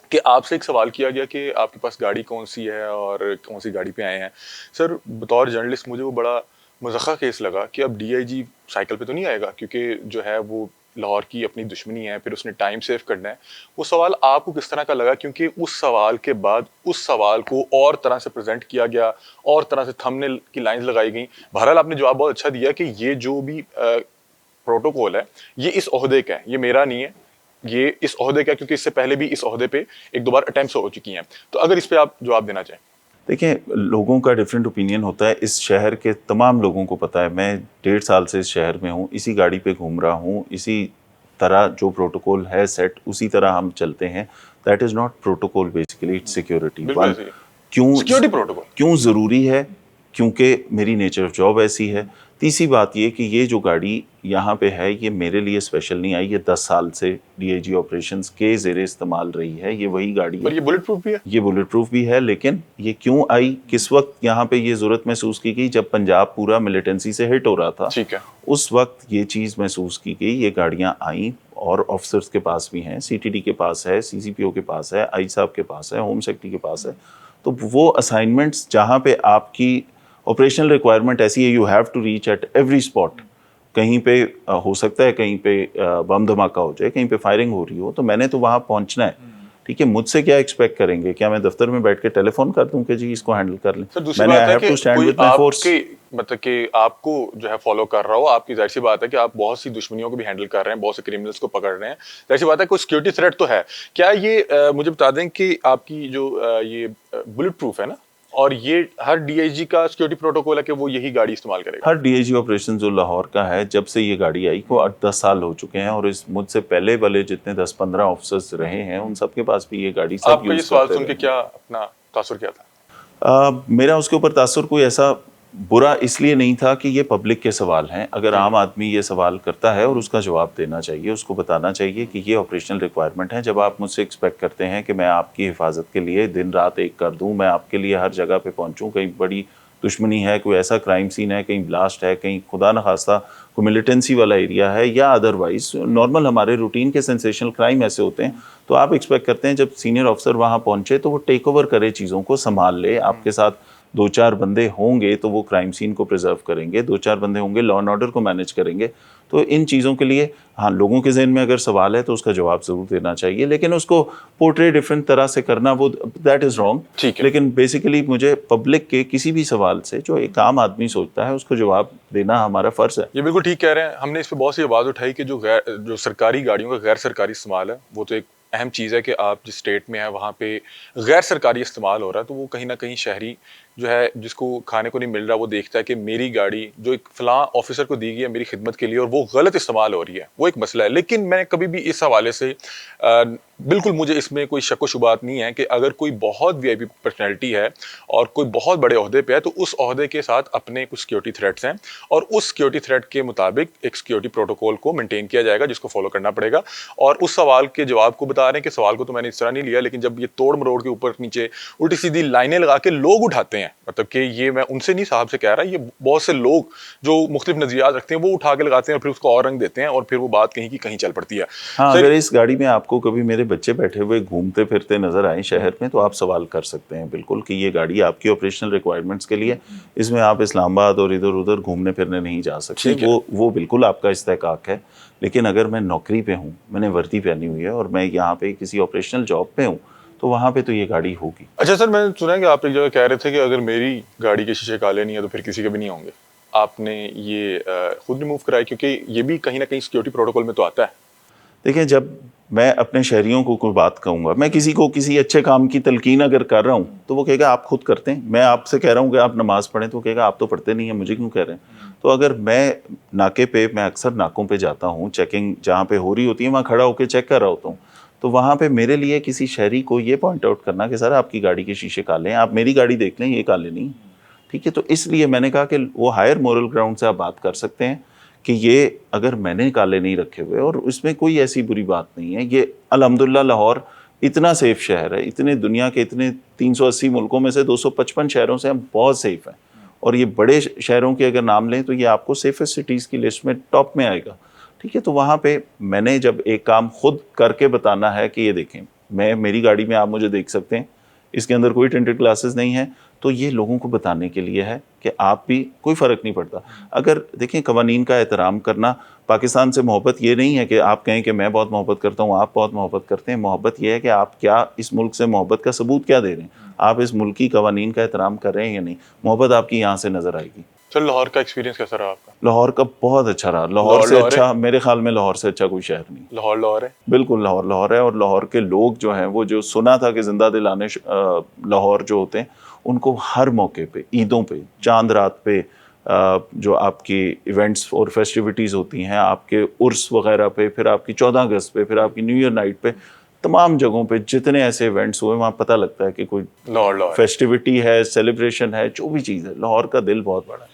کہ آپ سے ایک سوال کیا گیا کہ آپ کے پاس گاڑی کون سی ہے اور کون سی گاڑی پہ آئے ہیں. سر بطور جرنلسٹ مجھے وہ بڑا مضحکہ کیس لگا کہ اب ڈی آئی جی سائیکل پہ تو نہیں آئے گا کیونکہ جو ہے وہ لاہور کی اپنی دشمنی ہے, پھر اس نے ٹائم سیو کرنا ہے. وہ سوال آپ کو کس طرح کا لگا, کیونکہ اس سوال کے بعد اس سوال کو اور طرح سے پریزنٹ کیا گیا, اور طرح سے تھمبنیل کی لائنز لگائی گئیں. بہرحال آپ نے جواب بہت اچھا دیا کہ یہ جو بھی پروٹوکول ہے یہ اس عہدے کا ہے, یہ میرا نہیں ہے, یہ اس عہدے کا, کیونکہ اس سے پہلے بھی اس عہدے پہ ایک دو بار اٹیمپٹس ہو چکی ہیں. تو اگر اس پہ آپ جواب دینا چاہیں. دیکھیں, لوگوں کا ڈیفرنٹ اوپینین ہوتا ہے. اس شہر کے تمام لوگوں کو پتہ ہے, میں 1.5 سال سے اس شہر میں ہوں, اسی گاڑی پہ گھوم رہا ہوں, اسی طرح جو پروٹوکول ہے سیٹ اسی طرح ہم چلتے ہیں. That is not protocol, basically it's security. بالکل ایسے ہی. کیوں سیکیورٹی پروٹوکول کیوں ضروری ہے؟ کیونکہ میری نیچر آف جاب ایسی ہے. تیسری بات یہ کہ یہ جو گاڑی یہاں پہ ہے یہ میرے لیے اسپیشل نہیں آئی, یہ 10 سال سے ڈی آئی جی آپریشنز کے زیر استعمال رہی ہے. یہ وہی گاڑی اور ہے, یہ بلٹ پروف بھی ہے. یہ بلٹ پروف بھی ہے. لیکن یہ کیوں آئی, کس وقت یہاں پہ یہ ضرورت محسوس کی گئی؟ جب پنجاب پورا ملیٹنسی سے ہٹ ہو رہا تھا, ٹھیک ہے, اس وقت یہ چیز محسوس کی گئی. یہ گاڑیاں آئیں اور آفیسرز کے پاس بھی ہیں, سی ٹی ڈی کے پاس ہے, سی سی پی او کے پاس ہے, آئی صاحب کے پاس ہے, ہوم سیکرٹری کے پاس ہے. تو وہ اسائنمنٹس جہاں پہ آپ کی آپریشنل ریکوائرمنٹ ایسی ہے, you have to reach at every spot. کہیں پہ ہو سکتا ہے کہیں پہ بم دھماکہ ہو جائے, کہیں پہ فائرنگ ہو رہی ہو, تو میں نے تو وہاں پہنچنا ہے. ٹھیک ہے, مجھ سے کیا ایکسپیکٹ کریں گے؟ کیا میں دفتر میں بیٹھ کے ٹیلی فون کر دوں کہ جی اس کو ہینڈل کر لیں؟ سر دوسری میں نے بات آئی ہے ہیو کہ ٹو اسٹینڈ کوئی ود مائی آپ فورس. کے مطلب کہ آپ کو جو ہے فالو کر رہا ہو, آپ کی ظاہر سی بات ہے کہ آپ بہت سی دشمنیوں کو بھی ہینڈل کر رہے ہیں, بہت سے کرمنلس کو پکڑ رہے ہیں, ظاہر سی بات ہے کوئی سیکورٹی تھریٹ تو ہے. کیا یہ مجھے بتا دیں کہ آپ کی جو یہ بلٹ پروف ہے نا, اور یہ ہر ڈی آئی جی کا سیکورٹی پروٹوکول ہے کہ وہ یہی گاڑی استعمال کرے گا؟ ہر ڈی آئی جی آپریشن جو لاہور کا ہے, جب سے یہ گاڑی آئی کو 10 سال ہو چکے ہیں, اور اس مجھ سے پہلے والے جتنے 10-15 آفیسرز رہے ہیں ان سب کے پاس بھی یہ گاڑی سب آپ کا یہ یوز سوال کرتے سن کے رہے. کیا اپنا تاثر کیا تھا؟ میرا اس کے اوپر تاثر کوئی ایسا برا اس لیے نہیں تھا کہ یہ پبلک کے سوال ہیں. اگر عام آدمی یہ سوال کرتا ہے اور اس کا جواب دینا چاہیے, اس کو بتانا چاہیے کہ یہ آپریشنل ریکوائرمنٹ ہے. جب آپ مجھ سے ایکسپیکٹ کرتے ہیں کہ میں آپ کی حفاظت کے لیے دن رات ایک کر دوں, میں آپ کے لیے ہر جگہ پہ پہنچوں, کہیں بڑی دشمنی ہے, کوئی ایسا کرائم سین ہے, کہیں بلاسٹ ہے, کہیں خدا نخواستہ کوئی ملیٹنسی والا ایریا ہے, یا ادروائز نارمل ہمارے روٹین کے سینسیشنل کرائم ایسے ہوتے ہیں, تو آپ ایکسپیکٹ کرتے ہیں جب سینئر آفیسر وہاں پہنچے تو وہ ٹیک اوور کرے, چیزوں کو سنبھال لے. آپ کے ساتھ 2-4 بندے ہوں گے تو وہ کرائم سین کو پریزرو کریں گے, 2-4 بندے ہوں گے لا اینڈ آرڈر کو مینیج کریں گے. تو ان چیزوں کے لیے ہاں لوگوں کے ذہن میں اگر سوال ہے تو اس کا جواب ضرور دینا چاہیے, لیکن اس کو پورٹری ڈفرینٹ طرح سے کرنا وہ دیٹ از رانگ. ٹھیک ہے. لیکن بیسیکلی مجھے پبلک کے کسی بھی سوال سے جو ایک عام آدمی سوچتا ہے اس کو جواب دینا ہمارا فرض ہے. یہ بالکل ٹھیک کہہ رہے ہیں. ہم نے اس پہ بہت سی آواز اٹھائی کہ جو سرکاری گاڑیوں کا غیر سرکاری استعمال ہے وہ تو ایک اہم چیز ہے, کہ آپ جس اسٹیٹ میں ہیں وہاں پہ غیر سرکاری استعمال ہو رہا ہے, تو وہ کہیں نہ کہیں شہری جو ہے جس کو کھانے کو نہیں مل رہا وہ دیکھتا ہے کہ میری گاڑی جو ایک فلاں آفیسر کو دی گئی ہے میری خدمت کے لیے اور وہ غلط استعمال ہو رہی ہے, وہ ایک مسئلہ ہے. لیکن میں کبھی بھی اس حوالے سے بالکل مجھے اس میں کوئی شک و شبہات نہیں ہے کہ اگر کوئی بہت وی آئی پی پرسنالٹی ہے اور کوئی بہت بڑے عہدے پہ ہے تو اس عہدے کے ساتھ اپنے کچھ سیکورٹی تھریٹس ہیں, اور اس سیکورٹی تھریٹ کے مطابق ایک سیکورٹی پروٹوکول کو مینٹین کیا جائے گا جس کو فالو کرنا پڑے گا. اور اس سوال کے جواب کو بتا رہے ہیں کہ سوال کو تو میں نے اس طرح نہیں لیا, لیکن جب یہ توڑ مروڑ کے اوپر نیچے الٹی سیدھی لائنیں لگا کے لوگ اٹھاتے ہیں, مطلب کہ یہ میں ان سے نہیں صاحب سے کہہ رہا, یہ بہت سے لوگ جو مختلف نظریات رکھتے ہیں وہ اٹھا کے لگاتے ہیں اور پھر اس کو اور رنگ دیتے ہیں, اور پھر وہ بات کہیں کی کہیں چل پڑتی ہے. ہاں, اگر اس گاڑی میں آپ کو کبھی میرے بچے بیٹھے ہوئے گھومتے پھرتے نظر آئیں شہر میں تو آپ سوال کر سکتے ہیں بالکل کہ یہ گاڑی آپ کی آپریشنل ریکوائرمنٹس کے لیے, اس میں آپ اسلام آباد اور ادھر ادھر گھومنے پھرنے نہیں جا سکتے. وہ بالکل آپ کا استحقاق ہے. لیکن اگر میں نوکری پہ ہوں, میں نے وردی پہنی ہوئی ہے اور میں یہاں پہ کسی آپریشنل جاب پہ ہوں, تو وہاں پہ تو یہ گاڑی ہوگی. اچھا سر, میں نے سنا ہے کہ آپ ایک جگہ کہہ رہے تھے کہ اگر میری گاڑی کے شیشے کالے نہیں ہیں تو پھر کسی کے بھی نہیں ہوں گے. آپ نے یہ خود ریموو کرایا, کیونکہ یہ بھی کہیں نہ کہیں سیکورٹی پروٹوکول میں تو آتا ہے. دیکھیں, جب میں اپنے شہریوں کو کوئی بات کہوں گا, میں کسی کو کسی اچھے کام کی تلقین اگر کر رہا ہوں تو وہ کہے گا آپ خود کرتے ہیں. میں آپ سے کہہ رہا ہوں کہ آپ نماز پڑھیں تو وہ کہے گا آپ تو پڑھتے نہیں ہیں, مجھے کیوں کہہ رہے ہیں. تو اگر میں ناکے پہ, میں اکثر ناکوں پہ جاتا ہوں, چیکنگ جہاں پہ ہو رہی ہوتی ہے وہاں کھڑا ہو کے چیک کر رہا ہوتا ہوں, تو وہاں پہ میرے لیے کسی شہری کو یہ پوائنٹ آؤٹ کرنا کہ سر آپ کی گاڑی کے شیشے کالے ہیں, آپ میری گاڑی دیکھ لیں یہ کالے نہیں, ٹھیک ہے. تو اس لیے میں نے کہا کہ وہ ہائر مورل گراؤنڈ سے آپ بات کر سکتے ہیں کہ یہ اگر میں نے کالے نہیں رکھے ہوئے, اور اس میں کوئی ایسی بری بات نہیں ہے. یہ الحمدللہ لاہور اتنا سیف شہر ہے, اتنے دنیا کے اتنے 380 ملکوں میں سے 255 شہروں سے ہم بہت سیف ہیں, اور یہ بڑے شہروں کے اگر نام لیں تو یہ آپ کو سیفسٹ سٹیز کی لسٹ میں ٹاپ میں آئے گا, ٹھیک ہے. تو وہاں پہ میں نے جب ایک کام خود کر کے بتانا ہے کہ یہ دیکھیں میری گاڑی میں آپ مجھے دیکھ سکتے ہیں, اس کے اندر کوئی ٹنٹڈ گلاسز نہیں ہے. تو یہ لوگوں کو بتانے کے لیے ہے کہ آپ بھی, کوئی فرق نہیں پڑتا. اگر دیکھیں قوانین کا احترام کرنا, پاکستان سے محبت یہ نہیں ہے کہ آپ کہیں کہ میں بہت محبت کرتا ہوں, آپ بہت محبت کرتے ہیں. محبت یہ ہے کہ آپ کیا اس ملک سے محبت کا ثبوت کیا دے رہے ہیں, آپ اس ملک کی قوانین کا احترام کر رہے ہیں یا نہیں. محبت آپ کی یہاں سے نظر آئے گی. چل لاہور کا ایکسپیرینس کیسا رہا آپ کا؟ لاہور کا بہت اچھا رہا. لاہور سے اچھا میرے خیال میں لاہور سے اچھا کوئی شہر نہیں. لاہور ہے بالکل لاہور ہے. اور لاہور کے لوگ جو ہیں, وہ جو سنا تھا کہ زندہ دلانے لاہور جو ہوتے ہیں, ان کو ہر موقع پہ, عیدوں پہ, چاند رات پہ, جو آپ کی ایونٹس اور فیسٹیوٹیز ہوتی ہیں, آپ کے عرس وغیرہ پہ, پھر آپ کی 14 اگست پہ, پھر آپ کی نیو ایئر نائٹ پہ, تمام جگہوں پہ جتنے ایسے ایونٹس ہوئے, وہاں پتہ لگتا ہے کہ کوئی لاہور فیسٹیوٹی ہے, سیلیبریشن ہے, جو بھی چیز ہے. لاہور کا دل بہت بڑا ہے.